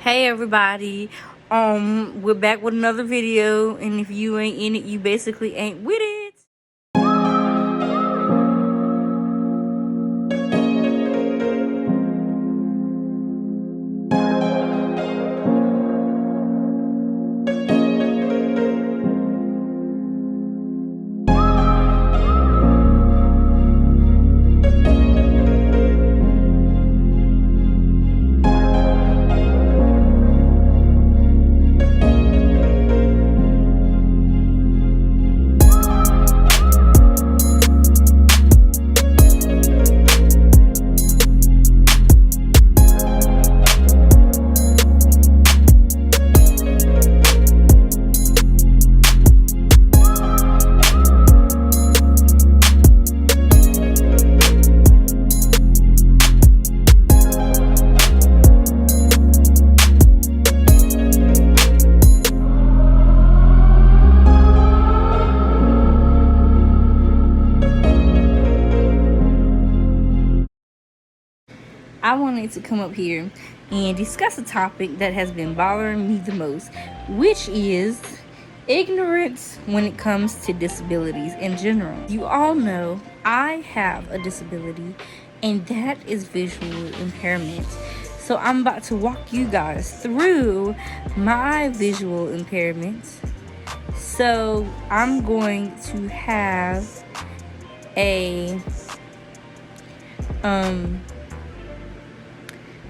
Hey everybody, we're back with another video, and if you ain't in it, you basically ain't with it. I wanted to come up here and discuss a topic that has been bothering me the most, which is ignorance when it comes to disabilities in general. You all know I have a disability, and that is visual impairment. So I'm about to walk you guys through my visual impairment. So I'm going to have a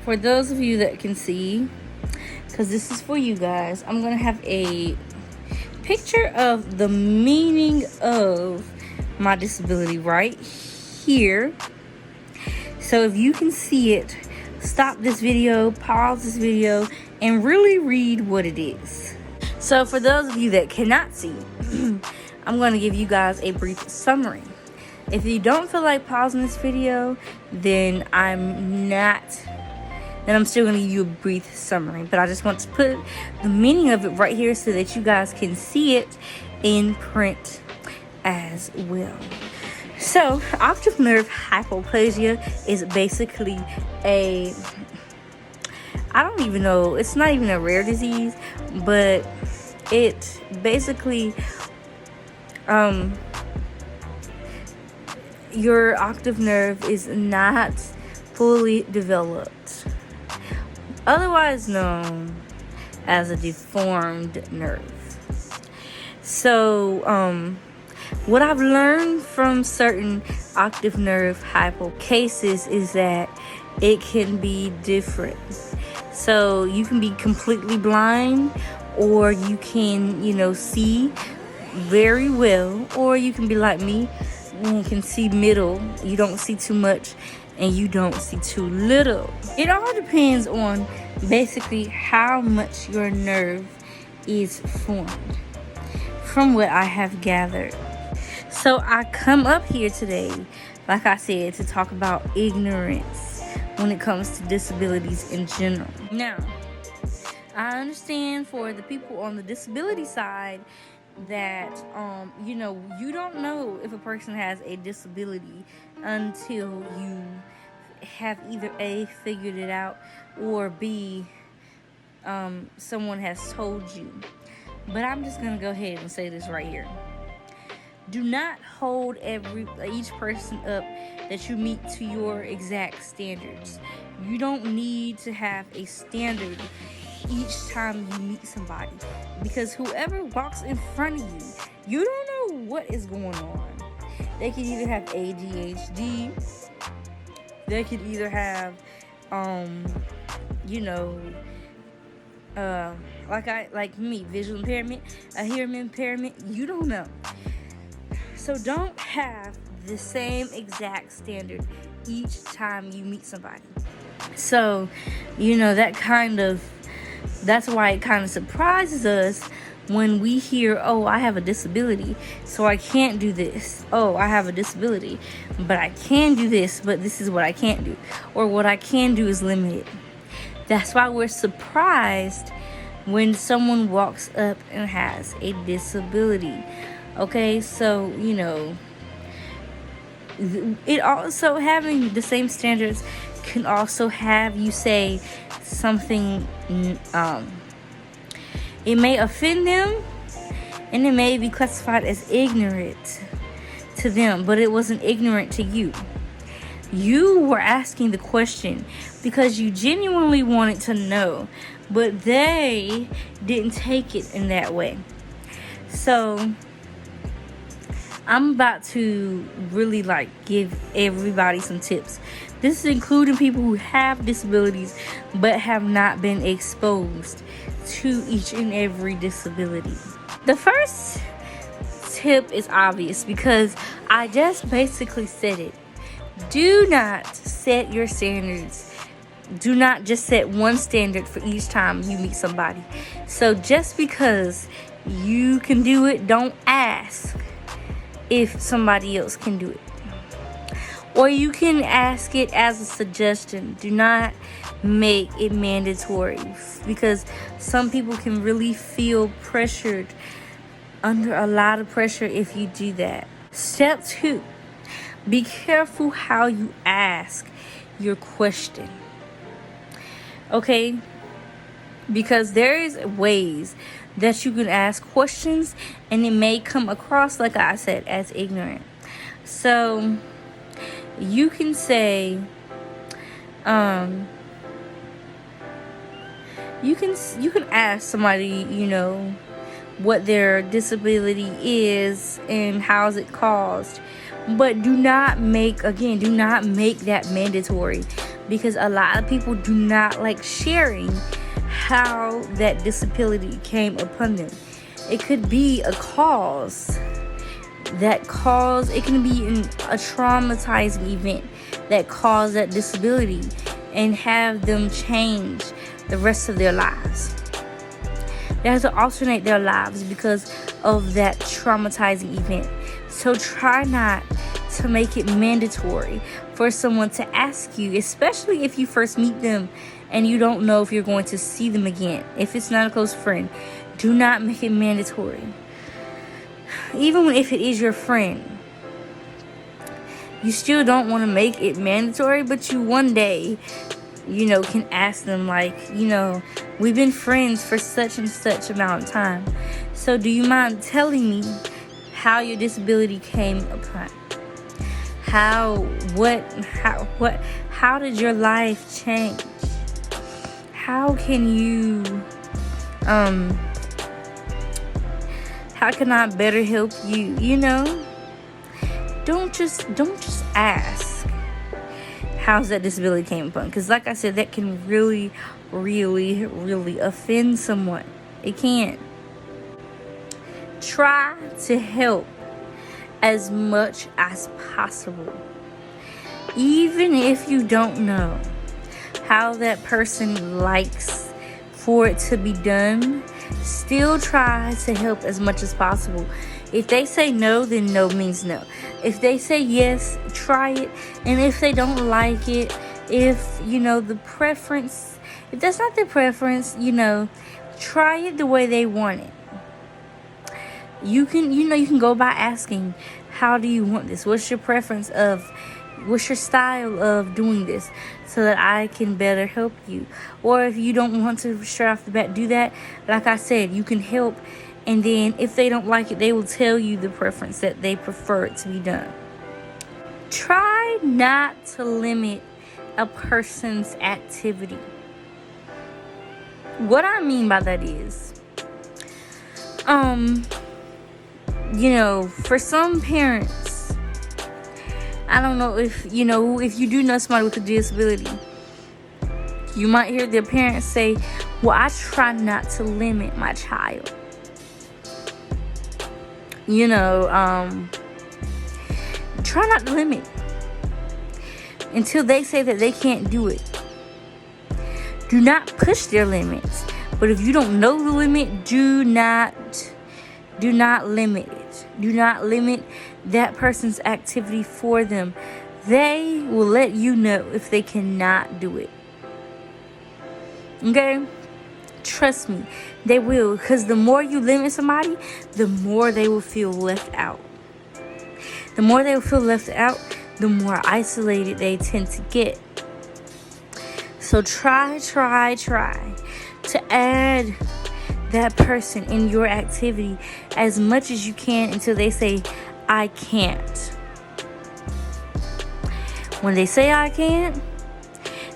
for those of you that can see, because this is for you guys, I'm going to have a picture of the meaning of my disability right here. So if you can see it, stop this video, pause this video, and really read what it is. So for those of you that cannot see, I'm going to give you guys a brief summary. If you don't feel like pausing this video, then I'm still going to give you a brief summary. But I just want to put the meaning of it right here so that you guys can see it in print as well. So, optic nerve hypoplasia is basically I don't even know, it's not even a rare disease, but it basically, your optic nerve is not fully developed, otherwise known as a deformed nerve. So, what I've learned from certain optic nerve hypo cases is that it can be different. So you can be completely blind, or you can, see very well, or you can be like me and you can see middle. You don't see too much and you don't see too little. It all depends on basically how much your nerve is formed, from what I have gathered. So I come up here today, like I said, to talk about ignorance when it comes to disabilities in general. Now, I understand for the people on the disability side that you don't know if a person has a disability until you have either A, figured it out, or B, someone has told you. But I'm just gonna go ahead and say this right here. Do not hold each person up that you meet to your exact standards. You don't need to have a standard each time you meet somebody, because whoever walks in front of you, you don't know what is going on. They could either have ADHD, they could either have like me, visual impairment, a hearing impairment. You don't know. So don't have the same exact standard each time you meet somebody. So, that's why it kind of surprises us when we hear, oh, I have a disability, so I can't do this. Oh, I have a disability, but I can do this, but this is what I can't do. Or what I can do is limited. That's why we're surprised when someone walks up and has a disability. Okay, so, it also having the same standards can also have you say something, it may offend them, and it may be classified as ignorant to them, but it wasn't ignorant to you. You were asking the question because you genuinely wanted to know, but they didn't take it in that way. So I'm about to really give everybody some tips. This is including people who have disabilities but have not been exposed to each and every disability. The first tip is obvious because I just basically said it. Do not set your standards. Do not just set one standard for each time you meet somebody. So just because you can do it, don't ask if somebody else can do it. Or you can ask it as a suggestion. Do not make it mandatory, because some people can really feel pressured, under a lot of pressure, if you do that. Step 2, be careful how you ask your question. Okay? Because there is ways that you can ask questions and it may come across, like I said, as ignorant. So you can say, you can ask somebody, what their disability is and how is it caused. But do not make that mandatory, because a lot of people do not like sharing how that disability came upon them. It could be a cause. It can be a traumatizing event that caused that disability and have them change the rest of their lives. They have to alternate their lives because of that traumatizing event. So try not to make it mandatory for someone to ask you, especially if you first meet them and you don't know if you're going to see them again. If it's not a close friend, do not make it mandatory. Even if it is your friend, you still don't want to make it mandatory, but you one day, can ask them, we've been friends for such and such amount of time. So do you mind telling me how your disability came upon? How did your life change? How can you, how can I better help you? Don't just ask how's that disability came upon, because like I said, that can really, really, really offend someone. It can. Try to help as much as possible, even if you don't know how that person likes for it to be done. Still try to help as much as possible. If they say no, then no means no. If they say yes, try it. And if they don't like it, if the preference, if that's not their preference, try it the way they want it. You can go by asking, how do you want this? What's your preference what's your style of doing this, so that I can better help you? Or if you don't want to straight off the bat do that, like I said, you can help, and then if they don't like it, they will tell you the preference that they prefer it to be done. Try not to limit a person's activity. What I mean by that is, for some parents, I don't know if you do know somebody with a disability, you might hear their parents say, well, I try not to limit my child. Try not to limit until they say that they can't do it. Do not push their limits. But if you don't know the limit, do not limit it. Do not limit that person's activity for them. They will let you know if they cannot do it. Okay? Trust me, they will. Because the more you limit somebody, the more they will feel left out. The more they will feel left out, the more isolated they tend to get. So try to add that person in your activity as much as you can until they say, I can't. When they say I can't,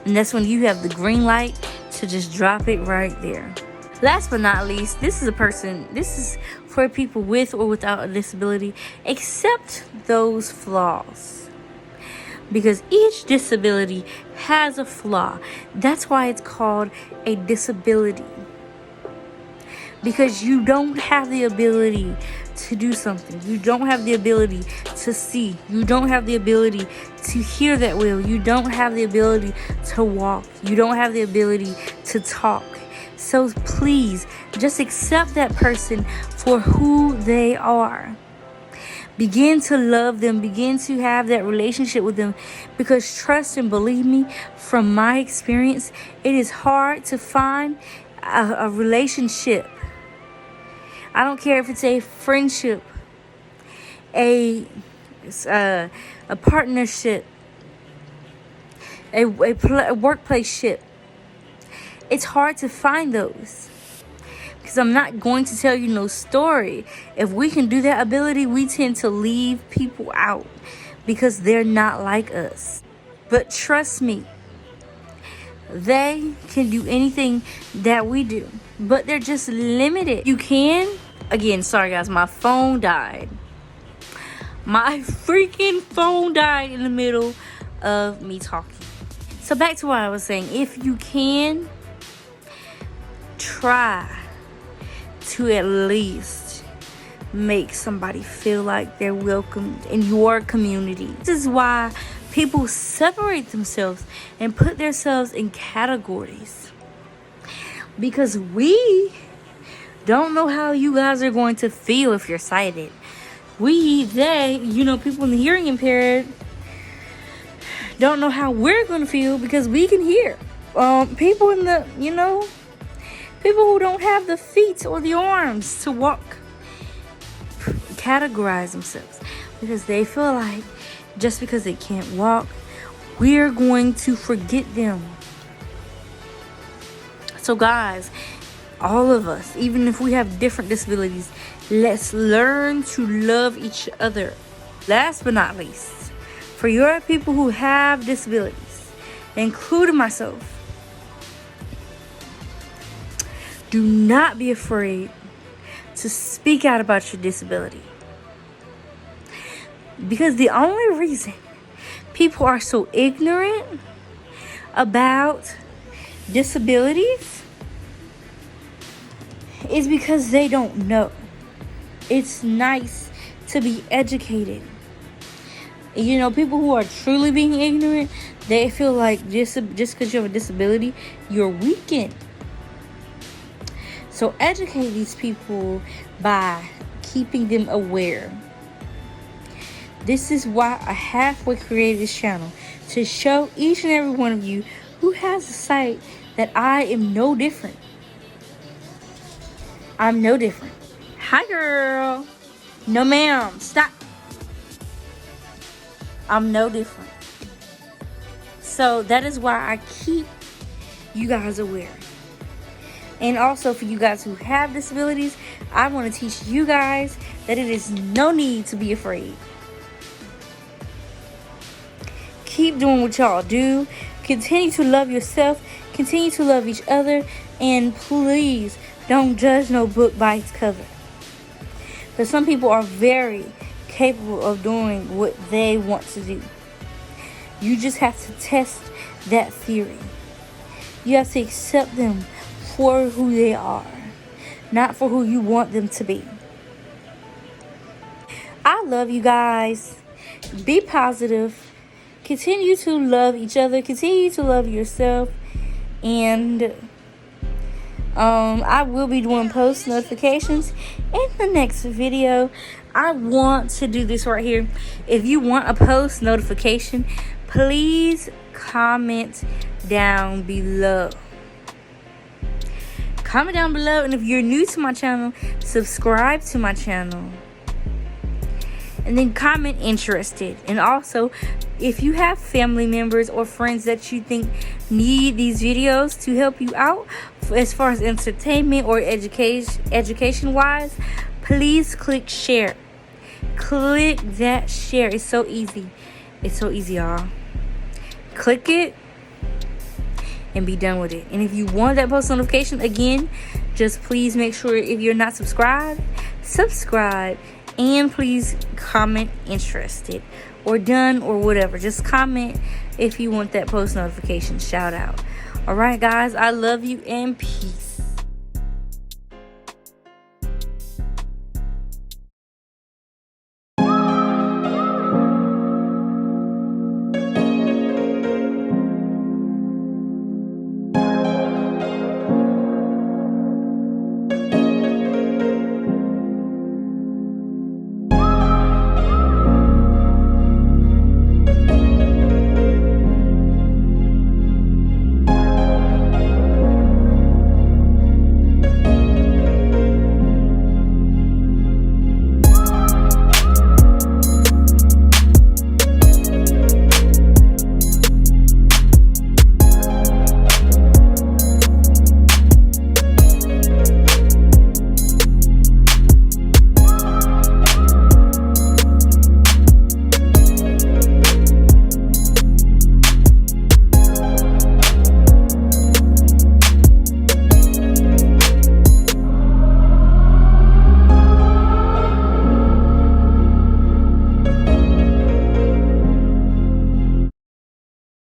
and that's when you have the green light to just drop it right there. Last but not least, this is for people with or without a disability. Accept those flaws. Because each disability has a flaw. That's why it's called a disability. Because you don't have the ability to do something. You don't have the ability to see. You don't have the ability to hear that well. You don't have the ability to walk. You don't have the ability to talk. So please, just accept that person for who they are. Begin to love them. Begin to have that relationship with them. Because trust and believe me, from my experience, it is hard to find a relationship. I don't care if it's a friendship, a partnership, a workplace ship. It's hard to find those. Because I'm not going to tell you no story. If we can do that ability, we tend to leave people out because they're not like us. But trust me, they can do anything that we do, but they're just limited. You can, again, sorry guys, my phone died. My freaking phone died in the middle of me talking. So back to what I was saying. If you can, try to at least make somebody feel like they're welcomed in your community. This is why people separate themselves and put themselves in categories. Because we don't know how you guys are going to feel if you're sighted. People in the hearing impaired don't know how we're going to feel because we can hear. People who don't have the feet or the arms to walk categorize themselves because they feel like just because they can't walk, we're going to forget them. So guys, all of us, even if we have different disabilities, let's learn to love each other. Last but not least, for your people who have disabilities, including myself, do not be afraid to speak out about your disability. Because the only reason people are so ignorant about disabilities is because they don't know. It's nice to be educated. People who are truly being ignorant, they feel like just because you have a disability, you're weakened. So educate these people by keeping them aware. This is why I halfway created this channel, to show each and every one of you who has a sight that I am no different. I'm no different. Hi, girl. No, ma'am. Stop. I'm no different. So that is why I keep you guys aware. And also for you guys who have disabilities, I want to teach you guys that it is no need to be afraid. Keep doing what y'all do. Continue to love yourself. Continue to love each other. And please don't judge no book by its cover. Because some people are very capable of doing what they want to do. You just have to test that theory. You have to accept them for who they are, not for who you want them to be. I love you guys. Be positive. Continue to love each other. Continue to love yourself. And I will be doing post notifications in the next video. I want to do this right here. If you want a post notification, please comment down below. Comment down below. And if you're new to my channel, subscribe to my channel. And then comment interested. And also if you have family members or friends that you think need these videos to help you out as far as entertainment or education wise, please click share. Click that share. It's so easy. It's so easy, y'all. Click it and be done with it. And if you want that post notification, again, just please make sure, if you're not subscribed, subscribe. And please comment interested or done or whatever. Just comment if you want that post notification shout out. All right, guys, I love you and peace.